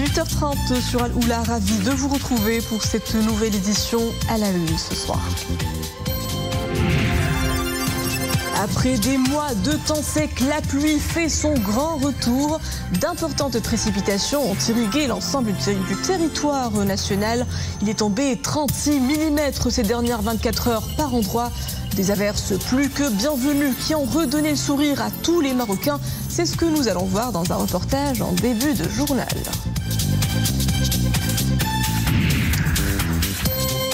18h30 sur Al-Oula, ravi de vous retrouver pour cette nouvelle édition à la une ce soir. Après des mois de temps sec, la pluie fait son grand retour. D'importantes précipitations ont irrigué l'ensemble du territoire national. Il est tombé 36 mm ces dernières 24 heures par endroit. Des averses plus que bienvenues qui ont redonné le sourire à tous les Marocains. C'est ce que nous allons voir dans un reportage en début de journal.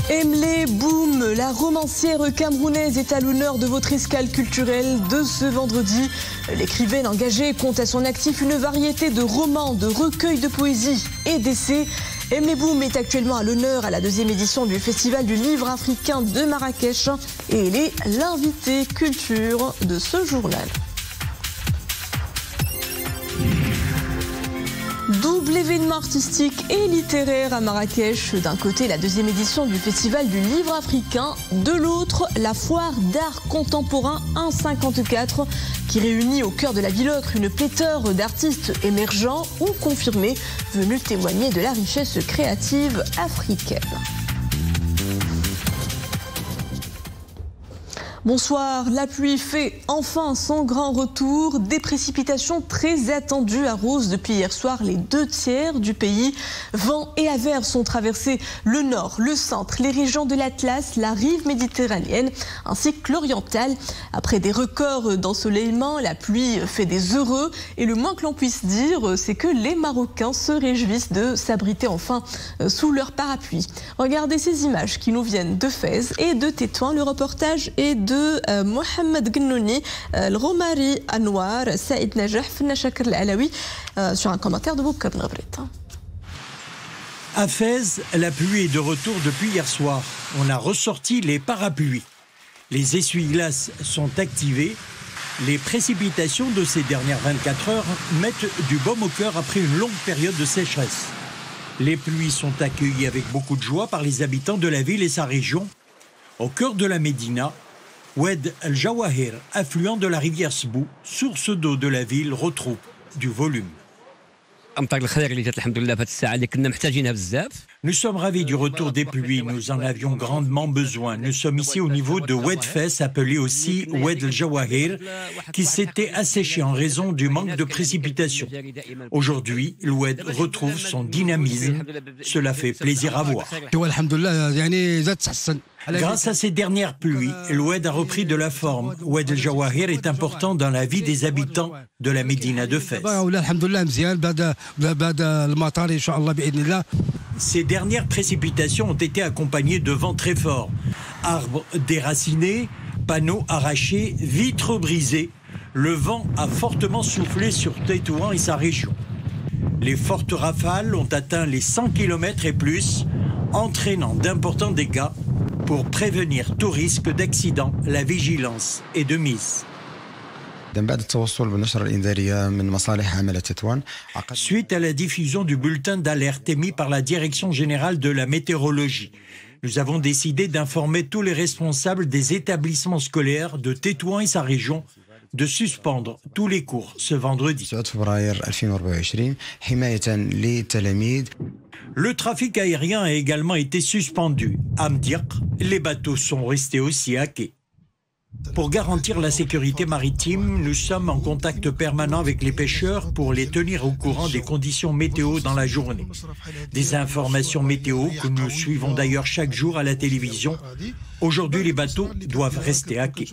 Emle Boum, la romancière camerounaise est à l'honneur de votre escale culturelle de ce vendredi. L'écrivaine engagée compte à son actif une variété de romans, de recueils de poésie et d'essais. Emle Boum est actuellement à l'honneur à la 2e édition du Festival du Livre africain de Marrakech et elle est l'invitée culture de ce journal. Double événement artistique et littéraire à Marrakech. D'un côté, la 2e édition du Festival du Livre africain. De l'autre, la foire d'art contemporain 154 qui réunit au cœur de la ville ocre une pléthore d'artistes émergents ou confirmés venus témoigner de la richesse créative africaine. Bonsoir, la pluie fait enfin son grand retour. Des précipitations très attendues arrosent depuis hier soir les 2/3 du pays. Vent et averses ont traversé le nord, le centre, les régions de l'Atlas, la rive méditerranéenne ainsi que l'orientale. Après des records d'ensoleillement, la pluie fait des heureux et le moins que l'on puisse dire, c'est que les Marocains se réjouissent de s'abriter enfin sous leur parapluie. Regardez ces images qui nous viennent de Fès et de Tétouan. Le reportage est de Mohamed Gnouni, le Romari Anwar, Saïd Najah, Fna Chakr Alaoui, sur un commentaire de Boukar Nabrit. À Fès, la pluie est de retour depuis hier soir. On a ressorti les parapluies. Les essuie-glaces sont activés. Les précipitations de ces dernières 24 heures mettent du baume au cœur après une longue période de sécheresse. Les pluies sont accueillies avec beaucoup de joie par les habitants de la ville et sa région. Au cœur de la Médina, Oued el-Jawahir, affluent de la rivière Sbou, source d'eau de la ville, retrouve du volume. Nous sommes ravis du retour des pluies, nous en avions grandement besoin. Nous sommes ici au niveau de Oued Fès, appelé aussi Oued el-Jawahir, qui s'était asséché en raison du manque de précipitations. Aujourd'hui, l'Oued retrouve son dynamisme. Cela fait plaisir à voir. Grâce à ces dernières pluies, l'Oued a repris de la forme. Oued el-Jawahir est important dans la vie des habitants de la Médina de Fès. Ces dernières précipitations ont été accompagnées de vents très forts. Arbres déracinés, panneaux arrachés, vitres brisées. Le vent a fortement soufflé sur Tétouan et sa région. Les fortes rafales ont atteint les 100 km et plus, entraînant d'importants dégâts. Pour prévenir tout risque d'accident, la vigilance est de mise. Suite à la diffusion du bulletin d'alerte émis par la Direction générale de la météorologie, nous avons décidé d'informer tous les responsables des établissements scolaires de Tétouan et sa région de suspendre tous les cours ce vendredi. Le trafic aérien a également été suspendu. À Mdirk, les bateaux sont restés aussi à quai. Pour garantir la sécurité maritime, nous sommes en contact permanent avec les pêcheurs pour les tenir au courant des conditions météo dans la journée. Des informations météo que nous suivons d'ailleurs chaque jour à la télévision. Aujourd'hui, les bateaux doivent rester à quai.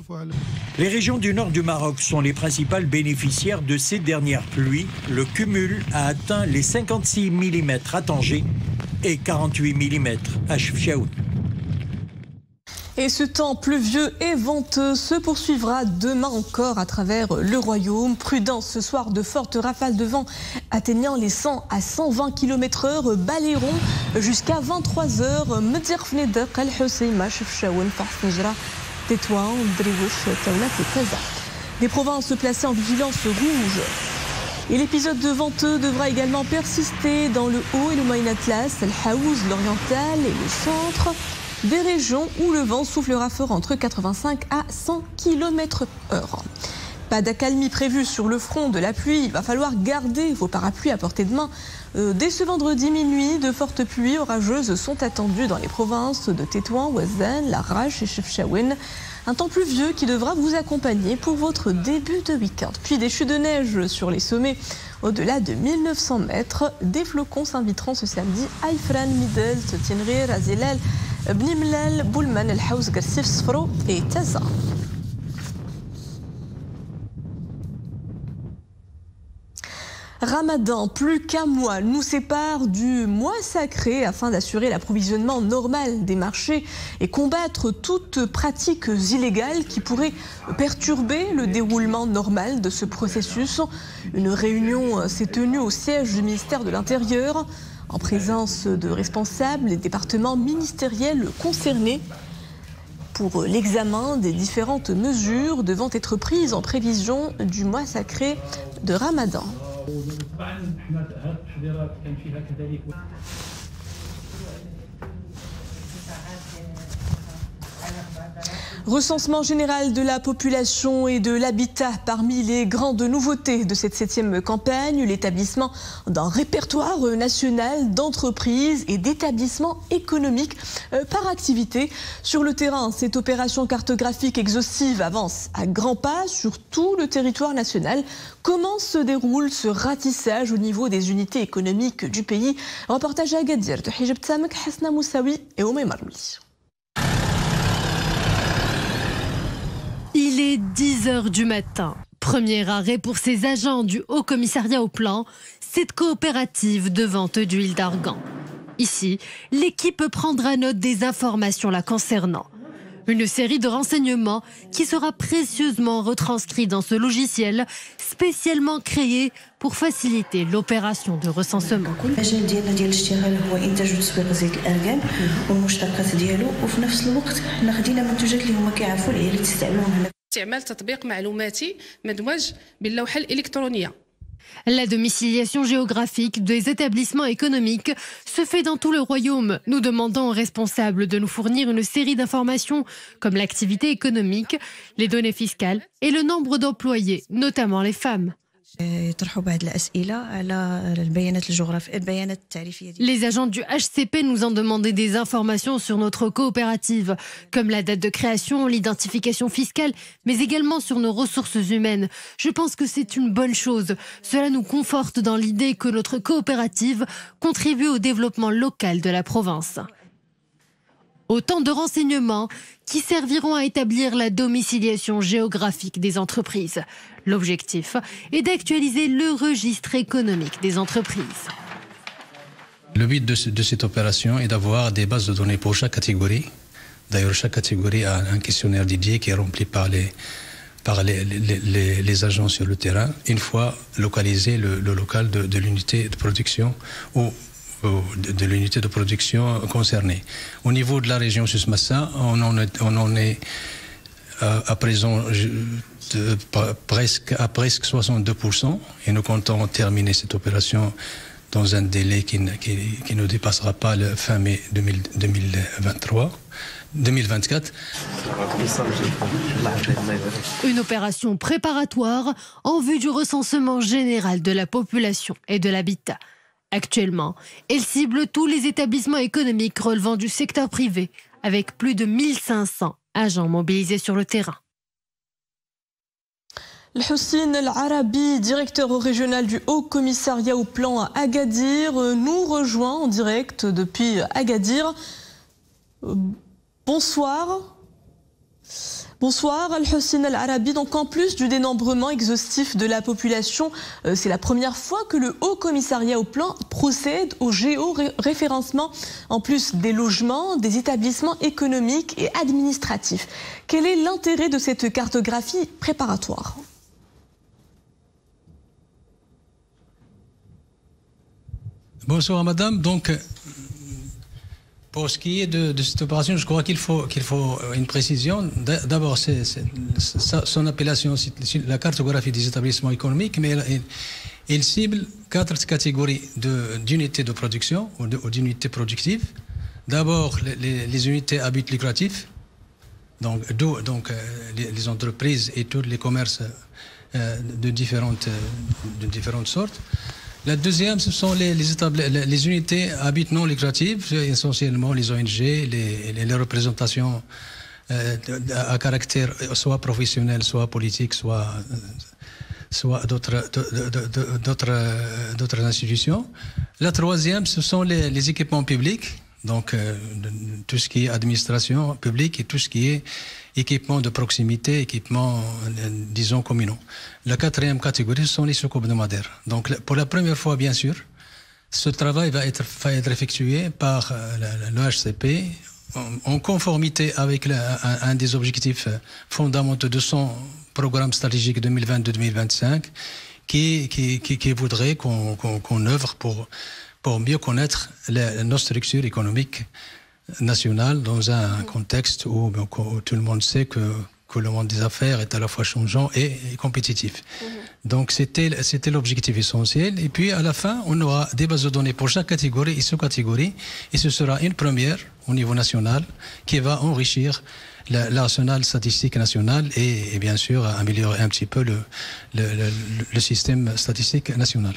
Les régions du nord du Maroc sont les principales bénéficiaires de ces dernières pluies. Le cumul a atteint les 56 mm à Tanger et 48 mm à Chefchaouen. Et ce temps pluvieux et venteux se poursuivra demain encore à travers le royaume. Prudence ce soir, de fortes rafales de vent atteignant les 100 à 120 km/h balayeront jusqu'à 23h. Des provinces placées en vigilance rouge. Et l'épisode de venteux devra également persister dans le Haut et le Moyen Atlas, le Haouz, l'Oriental et le centre. Des régions où le vent soufflera fort entre 85 à 100 km/h. Pas d'accalmie prévue sur le front de la pluie. Il va falloir garder vos parapluies à portée de main. Dès ce vendredi minuit, de fortes pluies orageuses sont attendues dans les provinces de Tétouan, Ouazzane, Larache et Chefchaouen. Un temps pluvieux qui devra vous accompagner pour votre début de week-end. Puis des chutes de neige sur les sommets au-delà de 1900 mètres. Des flocons s'inviteront ce samedi à Ifran, Midel, Tinrir, Azilal, Bnimlal, Boulman, El Haouz, Gassif, Sfro et Taza. Ramadan, plus qu'un mois nous sépare du mois sacré afin d'assurer l'approvisionnement normal des marchés et combattre toute pratique illégale qui pourrait perturber le déroulement normal de ce processus. Une réunion s'est tenue au siège du ministère de l'Intérieur en présence de responsables des départements ministériels concernés pour l'examen des différentes mesures devant être prises en prévision du mois sacré de Ramadan. Recensement général de la population et de l'habitat. Parmi les grandes nouveautés de cette 7e campagne, l'établissement d'un répertoire national d'entreprises et d'établissements économiques par activité. Sur le terrain, cette opération cartographique exhaustive avance à grands pas sur tout le territoire national. Comment se déroule ce ratissage au niveau des unités économiques du pays? Reportage à Agadir de Hijab Tsamek, Hasna Moussaoui et Oumé Marmouli. Il est 10h du matin. Premier arrêt pour ces agents du Haut Commissariat au Plan, cette coopérative de vente d'huile d'argan. Ici, l'équipe prendra note des informations la concernant. Une série de renseignements qui sera précieusement retranscrit dans ce logiciel spécialement créé pour faciliter l'opération de recensement. La domiciliation géographique des établissements économiques se fait dans tout le royaume. Nous demandons aux responsables de nous fournir une série d'informations comme l'activité économique, les données fiscales et le nombre d'employés, notamment les femmes. Les agents du HCP nous ont demandé des informations sur notre coopérative, comme la date de création, l'identification fiscale, mais également sur nos ressources humaines. Je pense que c'est une bonne chose. Cela nous conforte dans l'idée que notre coopérative contribue au développement local de la province. Autant de renseignements qui serviront à établir la domiciliation géographique des entreprises. L'objectif est d'actualiser le registre économique des entreprises. Le but de cette opération est d'avoir des bases de données pour chaque catégorie. D'ailleurs, chaque catégorie a un questionnaire dédié qui est rempli par les agents sur le terrain. Une fois localisé le local de l'unité de production ou de l'unité de production concernée. Au niveau de la région Souss-Massa, on en est à présent à presque 62% et nous comptons terminer cette opération dans un délai qui ne dépassera pas le fin mai 2024. Une opération préparatoire en vue du recensement général de la population et de l'habitat. Actuellement, elle cible tous les établissements économiques relevant du secteur privé, avec plus de 1500 agents mobilisés sur le terrain. Houssine El Arabi, directeur régional du Haut Commissariat au Plan à Agadir, nous rejoint en direct depuis Agadir. Bonsoir. Bonsoir Al-Houssine El Arabi. Donc en plus du dénombrement exhaustif de la population, c'est la première fois que le Haut Commissariat au Plan procède au géoréférencement en plus des logements, des établissements économiques et administratifs. Quel est l'intérêt de cette cartographie préparatoire ? Bonsoir madame. Donc pour ce qui est de cette opération, je crois qu'il faut une précision. D'abord, son appellation, c'est la cartographie des établissements économiques, mais il cible 4 catégories d'unités de production ou d'unités productives. D'abord, les unités à but lucratif, donc les entreprises et tous les commerces de différentes sortes. La deuxième, ce sont les unités à but non lucratif, essentiellement les ONG, les représentations à caractère soit professionnel, soit politique, soit d'autres institutions. La troisième, ce sont les équipements publics, donc tout ce qui est administration publique et tout ce qui est équipements de proximité, équipements, disons, communaux. La quatrième catégorie, ce sont les secours hebdomadaires. Donc, pour la première fois, bien sûr, ce travail va être effectué par l'OHCP en conformité avec un des objectifs fondamentaux de son programme stratégique 2022-2025, qui voudrait qu'on œuvre pour mieux connaître nos structures économiques nationales dans un contexte où tout le monde sait que le monde des affaires est à la fois changeant et compétitif. Donc c'était l'objectif essentiel. Et puis à la fin, on aura des bases de données pour chaque catégorie et sous-catégorie. Et ce sera une première au niveau national qui va enrichir l'arsenal statistique national et bien sûr améliorer un petit peu le système statistique national.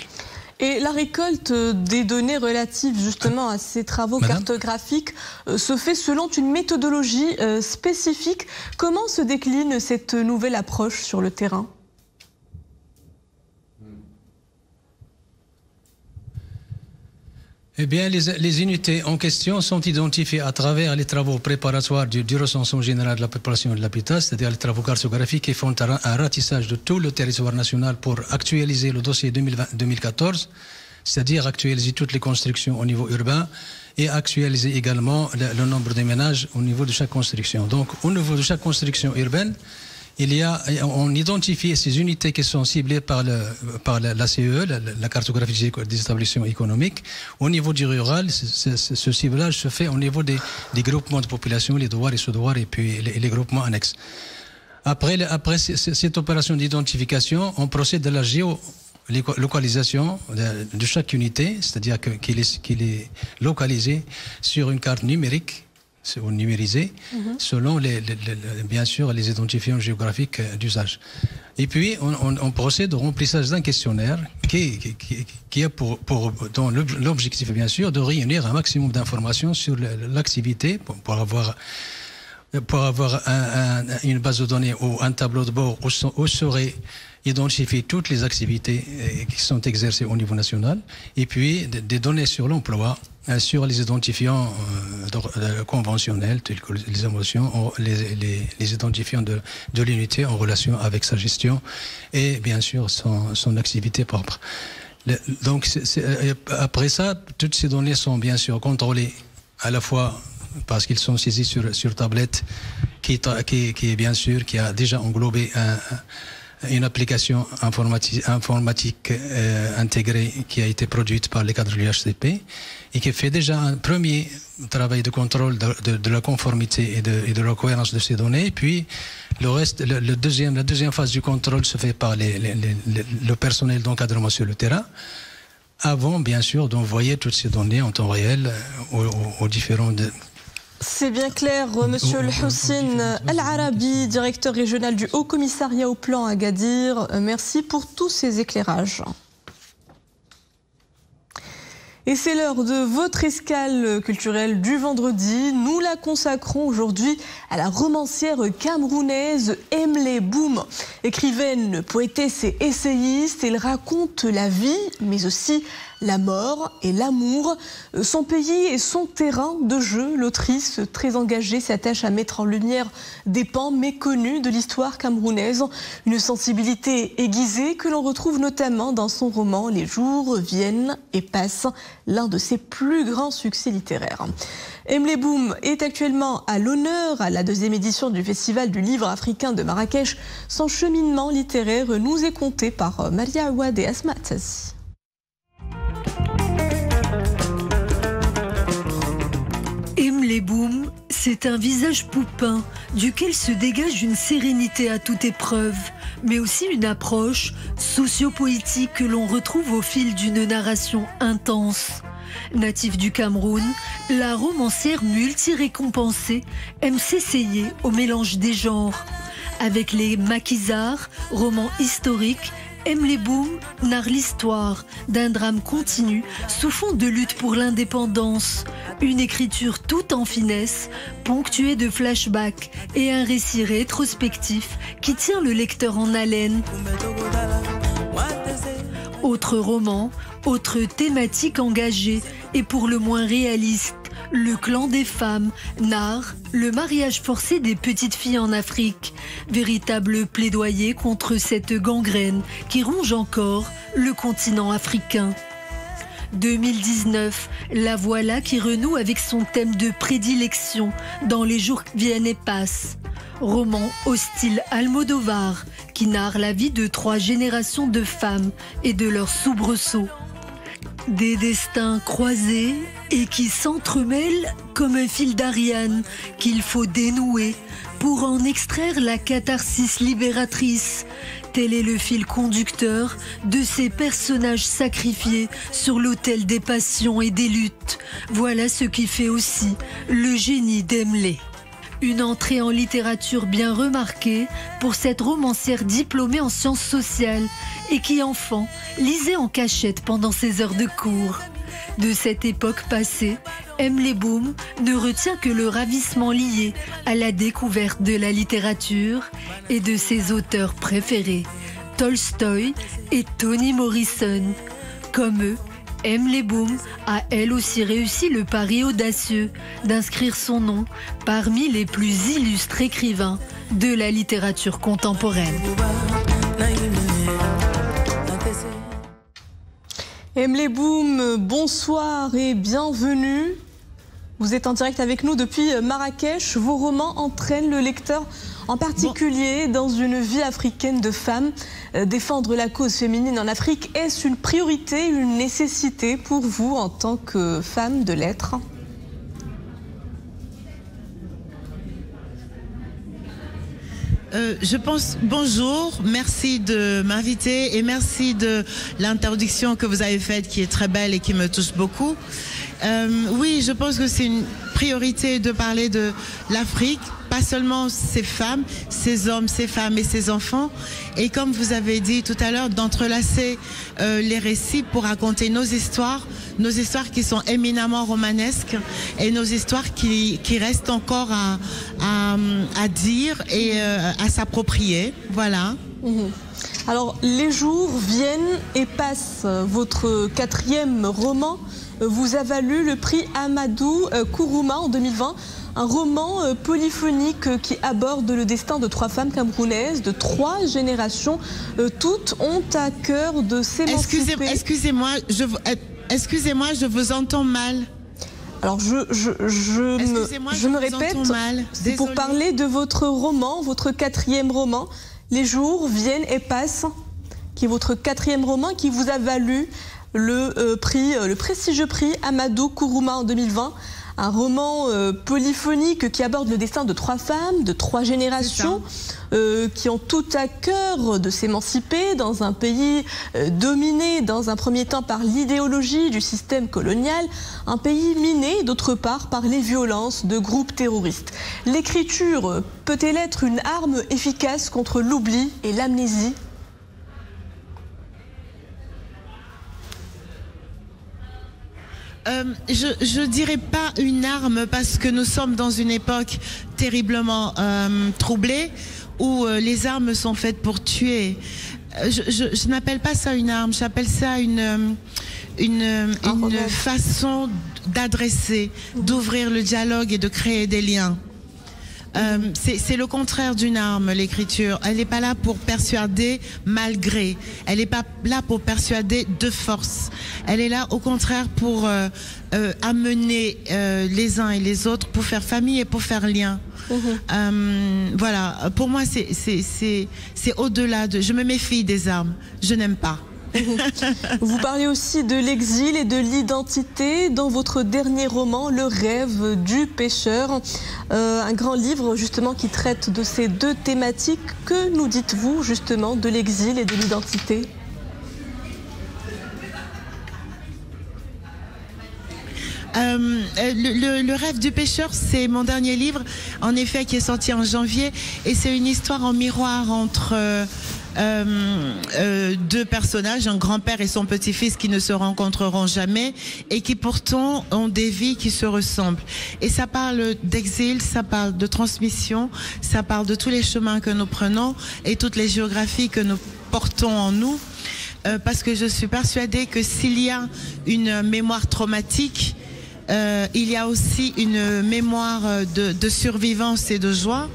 Et la récolte des données relatives justement à ces travaux cartographiques se fait selon une méthodologie spécifique. Comment se décline cette nouvelle approche sur le terrain ? Eh bien, les unités en question sont identifiées à travers les travaux préparatoires du recensement général de la population et de l'habitat, c'est-à-dire les travaux cartographiques qui font un ratissage de tout le territoire national pour actualiser le dossier 2014, c'est-à-dire actualiser toutes les constructions au niveau urbain et actualiser également le nombre de ménages au niveau de chaque construction. Donc, au niveau de chaque construction urbaine, on identifie ces unités qui sont ciblées par la CEE, la cartographie des établissements économiques. Au niveau du rural, ce ciblage se fait au niveau des groupements de population, les devoirs et sous-devoirs, et puis les groupements annexes. Après cette opération d'identification, on procède à la géolocalisation de chaque unité, c'est-à-dire qu'il est localisé sur une carte numérique, ou numérisé, selon bien sûr les identifiants géographiques d'usage. Et puis on procède au remplissage d'un questionnaire qui a dont l'objectif bien sûr de réunir un maximum d'informations sur l'activité pour avoir une base de données ou un tableau de bord où seraient identifier toutes les activités qui sont exercées au niveau national, et puis des données sur l'emploi, sur les identifiants conventionnels, tels que les émotions, les identifiants de l'unité en relation avec sa gestion et bien sûr son activité propre. Donc après ça, toutes ces données sont bien sûr contrôlées à la fois parce qu'ils sont saisis sur tablette qui bien sûr qui a déjà englobé une application informatique intégrée qui a été produite par les cadres de l'UHCP et qui fait déjà un premier travail de contrôle de la conformité et de la cohérence de ces données. Et puis le reste, la deuxième phase du contrôle se fait par le personnel d'encadrement sur le terrain, avant bien sûr d'envoyer toutes ces données en temps réel aux différents... C'est bien clair, Monsieur Houssine El Arabi, directeur régional du Haut Commissariat au Plan Agadir. Merci pour tous ces éclairages. Et c'est l'heure de votre escale culturelle du vendredi. Nous la consacrons aujourd'hui à la romancière camerounaise Emle Boum. Écrivaine, poétesse et essayiste, elle raconte la vie, mais aussi la mort et l'amour, son pays et son terrain de jeu. L'autrice, très engagée, s'attache à mettre en lumière des pans méconnus de l'histoire camerounaise. Une sensibilité aiguisée que l'on retrouve notamment dans son roman « Les jours viennent et passent », l'un de ses plus grands succès littéraires. Emle Boum est actuellement à l'honneur à la 2e édition du Festival du livre africain de Marrakech. Son cheminement littéraire nous est conté par Maria Ouad et Asma Tassi. Emle Boum, c'est un visage poupin duquel se dégage une sérénité à toute épreuve, mais aussi une approche socio-poétique que l'on retrouve au fil d'une narration intense. Native du Cameroun, la romancière multi-récompensée aime s'essayer au mélange des genres. Avec les maquisards, romans historiques, Emily Boom narre l'histoire d'un drame continu sous fond de lutte pour l'indépendance. Une écriture toute en finesse, ponctuée de flashbacks et un récit rétrospectif qui tient le lecteur en haleine. Autre roman, autre thématique engagée et pour le moins réaliste. Le clan des femmes narre le mariage forcé des petites filles en Afrique. Véritable plaidoyer contre cette gangrène qui ronge encore le continent africain. 2019, la voilà qui renoue avec son thème de prédilection dans Les jours viennent et passent. Roman au style Almodovar qui narre la vie de 3 générations de femmes et de leurs soubresauts. Des destins croisés et qui s'entremêlent comme un fil d'Ariane qu'il faut dénouer pour en extraire la catharsis libératrice. Tel est le fil conducteur de ces personnages sacrifiés sur l'autel des passions et des luttes. Voilà ce qui fait aussi le génie d'Emily. Une entrée en littérature bien remarquée pour cette romancière diplômée en sciences sociales et qui, enfant, lisait en cachette pendant ses heures de cours. De cette époque passée, Emily Boom ne retient que le ravissement lié à la découverte de la littérature et de ses auteurs préférés, Tolstoï et Toni Morrison. Comme eux, Emily Boom a elle aussi réussi le pari audacieux d'inscrire son nom parmi les plus illustres écrivains de la littérature contemporaine. Emily Boom, bonsoir et bienvenue. Vous êtes en direct avec nous depuis Marrakech. Vos romans entraînent le lecteur, en particulier dans une vie africaine de femme. Défendre la cause féminine en Afrique, est-ce une priorité, une nécessité pour vous en tant que femme de lettres ? Je pense, bonjour, merci de m'inviter et merci de l'introduction que vous avez faite qui est très belle et qui me touche beaucoup. Oui, je pense que c'est une priorité de parler de l'Afrique, pas seulement ses femmes, ses hommes, ses femmes et ses enfants. Et comme vous avez dit tout à l'heure, d'entrelacer les récits pour raconter nos histoires qui sont éminemment romanesques et nos histoires qui restent encore à dire et à s'approprier. Voilà. Alors, les jours viennent et passent. Votre 4e roman vous a valu le prix Amadou Kourouma en 2020. Un roman polyphonique qui aborde le destin de 3 femmes camerounaises de 3 générations. Toutes ont à cœur de s'émanciper. Excusez-moi, je vous entends mal. Alors je me répète, c'est pour parler de votre roman, votre 4e roman, Les jours viennent et passent, qui est votre 4e roman qui vous a valu le prestigieux prix Amadou Kourouma en 2020. Un roman polyphonique qui aborde le destin de 3 femmes, de 3 générations, qui ont tout à cœur de s'émanciper dans un pays dominé dans un premier temps par l'idéologie du système colonial, un pays miné d'autre part par les violences de groupes terroristes. L'écriture peut-elle être une arme efficace contre l'oubli et l'amnésie ? Je dirais pas une arme parce que nous sommes dans une époque terriblement troublée où les armes sont faites pour tuer. Je n'appelle pas ça une arme, j'appelle ça une façon d'adresser, d'ouvrir le dialogue et de créer des liens. C'est le contraire d'une arme, l'écriture. Elle n'est pas là pour persuader malgré. Elle n'est pas là pour persuader de force. Elle est là, au contraire, pour amener les uns et les autres, pour faire famille et pour faire lien. Voilà. Pour moi, c'est au-delà de... Je me méfie des armes. Je n'aime pas. Vous parlez aussi de l'exil et de l'identité dans votre dernier roman, Le rêve du pêcheur. Un grand livre justement qui traite de ces 2 thématiques. Que nous dites-vous justement de l'exil et de l'identité ? Le rêve du pêcheur, c'est mon dernier livre, en effet, qui est sorti en janvier, et c'est une histoire en miroir entre deux personnages, un grand-père et son petit-fils qui ne se rencontreront jamais et qui pourtant ont des vies qui se ressemblent. Et ça parle d'exil, ça parle de transmission, ça parle de tous les chemins que nous prenons et toutes les géographies que nous portons en nous. Parce que je suis persuadée que s'il y a une mémoire traumatique, il y a aussi une mémoire de survivance et de joie.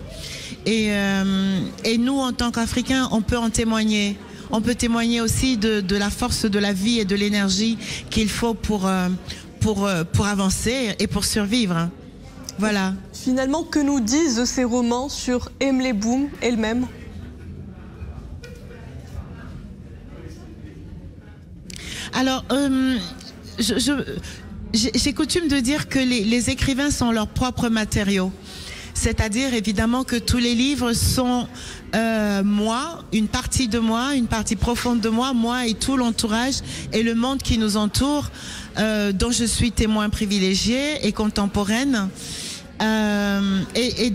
Et nous, en tant qu'Africains, on peut en témoigner. On peut témoigner aussi de la force de la vie et de l'énergie qu'il faut pour avancer et pour survivre. Voilà. Finalement, que nous disent ces romans sur Emily Boom elle-même ? Alors, j'ai coutume de dire que les écrivains sont leurs propres matériaux. C'est-à-dire, évidemment, que tous les livres sont moi, une partie de moi, une partie profonde de moi et tout l'entourage et le monde qui nous entoure, dont je suis témoin privilégié et contemporaine. Et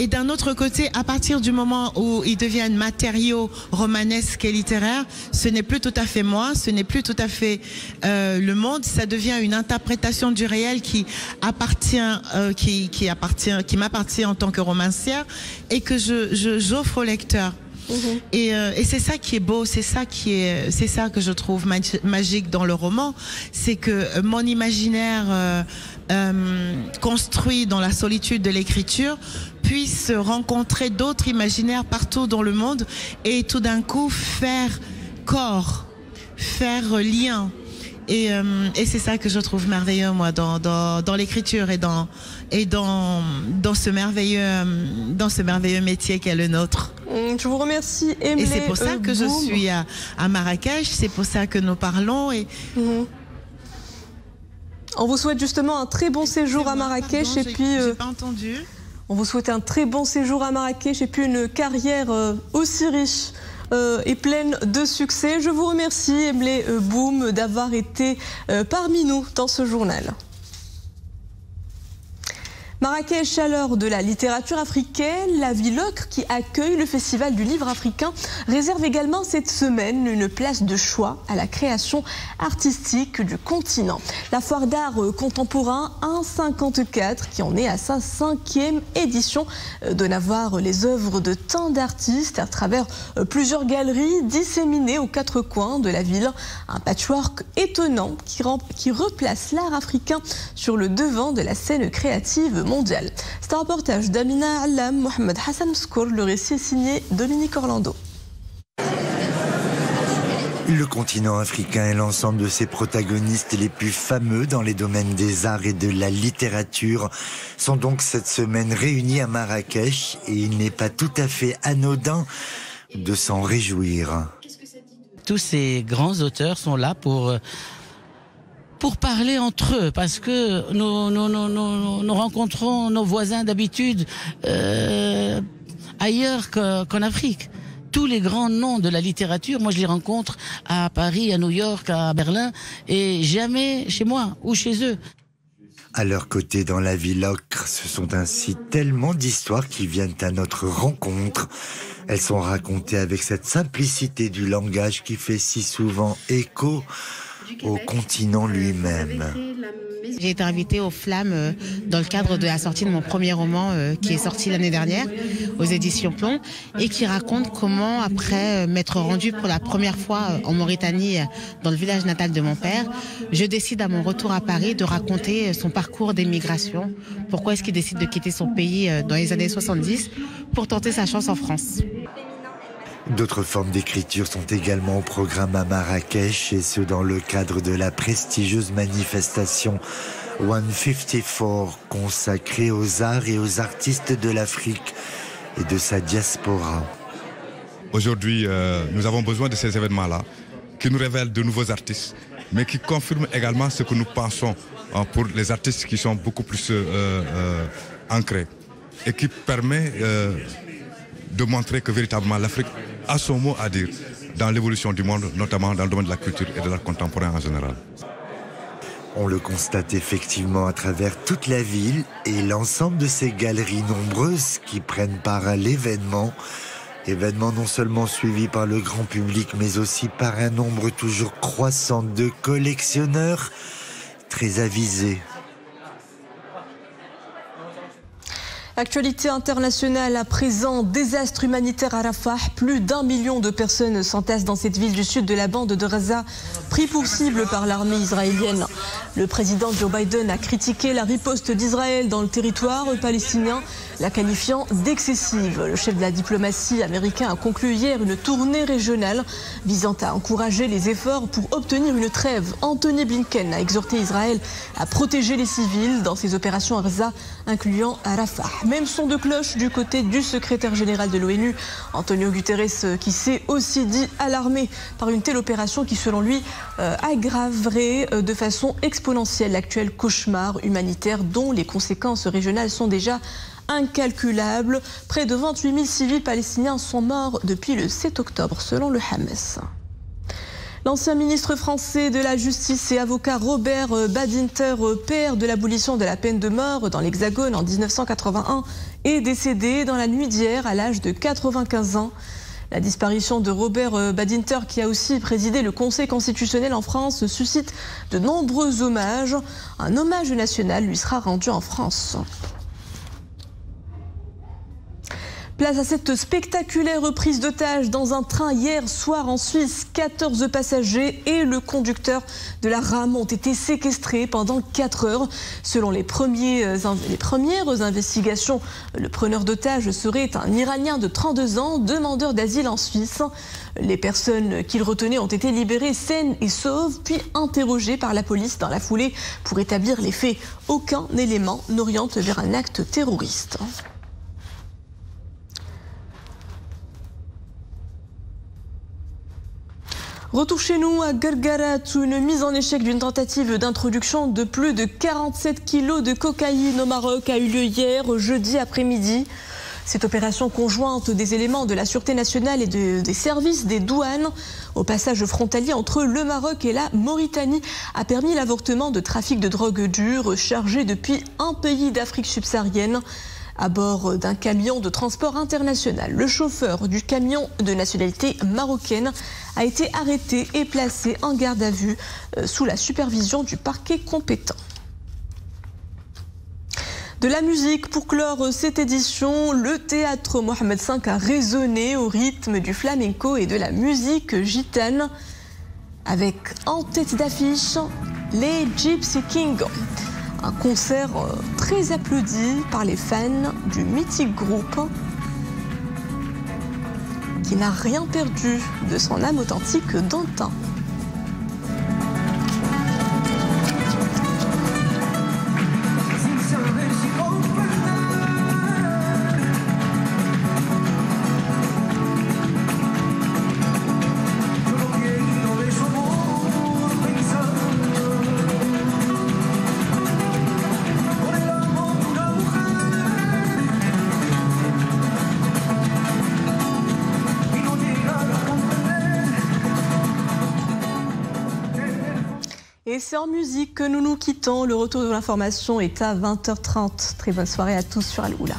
d'un autre côté, à partir du moment où ils deviennent matériaux romanesques et littéraires, ce n'est plus tout à fait moi, ce n'est plus tout à fait le monde, ça devient une interprétation du réel qui m'appartient en tant que romancière et que j'offre au lecteur. Et c'est ça qui est beau, c'est ça que je trouve magique dans le roman, c'est que mon imaginaire construit dans la solitude de l'écriture puisse rencontrer d'autres imaginaires partout dans le monde et tout d'un coup faire corps, faire lien. Et c'est ça que je trouve merveilleux, moi, dans l'écriture et dans ce merveilleux métier qu'est le nôtre. Je vous remercie, Emily. Et c'est pour ça que je suis à Marrakech, c'est pour ça que nous parlons. On vous souhaite justement un très bon séjour à Marrakech. Pardon, j'ai pas entendu. On vous souhaite un très bon séjour à Marrakech et puis une carrière aussi riche et pleine de succès. Je vous remercie, Emily Boom, d'avoir été parmi nous dans ce journal. Marrakech, à l'heure de la littérature africaine, la ville ocre qui accueille le Festival du livre africain réserve également cette semaine une place de choix à la création artistique du continent. La foire d'art contemporain 154, qui en est à sa 5e édition, donne à voir les œuvres de tant d'artistes à travers plusieurs galeries disséminées aux 4 coins de la ville. Un patchwork étonnant qui replace l'art africain sur le devant de la scène créative mondiale. C'est un reportage d'Amina Allam, Mohamed Hassan Mskour. Le récit est signé Dominique Orlando. Le continent africain et l'ensemble de ses protagonistes les plus fameux dans les domaines des arts et de la littérature sont donc cette semaine réunis à Marrakech et il n'est pas tout à fait anodin de s'en réjouir. Tous ces grands auteurs sont là pour parler entre eux, parce que nous rencontrons nos voisins d'habitude ailleurs qu'en Afrique. Tous les grands noms de la littérature, moi je les rencontre à Paris, à New York, à Berlin, et jamais chez moi ou chez eux. À leur côté, dans la ville ocre, ce sont ainsi tellement d'histoires qui viennent à notre rencontre. Elles sont racontées avec cette simplicité du langage qui fait si souvent écho au continent lui-même. J'ai été invitée aux Flammes dans le cadre de la sortie de mon premier roman qui est sorti l'année dernière aux éditions Plomb et qui raconte comment, après m'être rendue pour la première fois en Mauritanie dans le village natal de mon père, je décide à mon retour à Paris de raconter son parcours d'émigration. Pourquoi est-ce qu'il décide de quitter son pays dans les années 70 pour tenter sa chance en France. D'autres formes d'écriture sont également au programme à Marrakech, et ce dans le cadre de la prestigieuse manifestation 154 consacrée aux arts et aux artistes de l'Afrique et de sa diaspora. Aujourd'hui, nous avons besoin de ces événements-là qui nous révèlent de nouveaux artistes, mais qui confirment également ce que nous pensons pour les artistes qui sont beaucoup plus ancrés et qui permet de montrer que véritablement l'Afrique a son mot à dire dans l'évolution du monde, notamment dans le domaine de la culture et de l'art contemporain en général. On le constate effectivement à travers toute la ville et l'ensemble de ces galeries nombreuses qui prennent part à l'événement. Événement non seulement suivi par le grand public, mais aussi par un nombre toujours croissant de collectionneurs très avisés. Actualité internationale à présent, désastre humanitaire à Rafah. Plus d'1 million de personnes s'entassent dans cette ville du sud de la bande de Gaza, pris pour cible par l'armée israélienne. Le président Joe Biden a critiqué la riposte d'Israël dans le territoire palestinien, la qualifiant d'excessive. Le chef de la diplomatie américain a conclu hier une tournée régionale visant à encourager les efforts pour obtenir une trêve. Anthony Blinken a exhorté Israël à protéger les civils dans ses opérations à Gaza, incluant à Rafah. Même son de cloche du côté du secrétaire général de l'ONU, Antonio Guterres, qui s'est aussi dit alarmé par une telle opération qui, selon lui, aggraverait de façon exponentielle l'actuel cauchemar humanitaire dont les conséquences régionales sont déjà incalculables. Près de 28 000 civils palestiniens sont morts depuis le 7 octobre, selon le Hamas. L'ancien ministre français de la Justice et avocat Robert Badinter, père de l'abolition de la peine de mort dans l'Hexagone en 1981, est décédé dans la nuit d'hier à l'âge de 95 ans. La disparition de Robert Badinter, qui a aussi présidé le Conseil constitutionnel en France, suscite de nombreux hommages. Un hommage national lui sera rendu en France. Place à cette spectaculaire reprise d'otages dans un train hier soir en Suisse. 14 passagers et le conducteur de la rame ont été séquestrés pendant 4 heures. Selon les premières investigations, le preneur d'otages serait un Iranien de 32 ans, demandeur d'asile en Suisse. Les personnes qu'il retenait ont été libérées saines et sauves, puis interrogées par la police dans la foulée pour établir les faits. Aucun élément n'oriente vers un acte terroriste. Retour chez nous à Guerguerat, où une mise en échec d'une tentative d'introduction de plus de 47 kilos de cocaïne au Maroc a eu lieu hier, jeudi après-midi. Cette opération conjointe des éléments de la Sûreté nationale et des services des douanes au passage frontalier entre le Maroc et la Mauritanie a permis l'avortement de trafic de drogue dure chargé depuis un pays d'Afrique subsaharienne. À bord d'un camion de transport international, le chauffeur du camion de nationalité marocaine a été arrêté et placé en garde à vue sous la supervision du parquet compétent. De la musique pour clore cette édition, le théâtre Mohamed V a résonné au rythme du flamenco et de la musique gitane avec en tête d'affiche les Gypsy Kings. Un concert très applaudi par les fans du mythique groupe qui n'a rien perdu de son âme authentique d'antan. Et c'est en musique que nous nous quittons. Le retour de l'information est à 20h30. Très bonne soirée à tous sur Al Oula.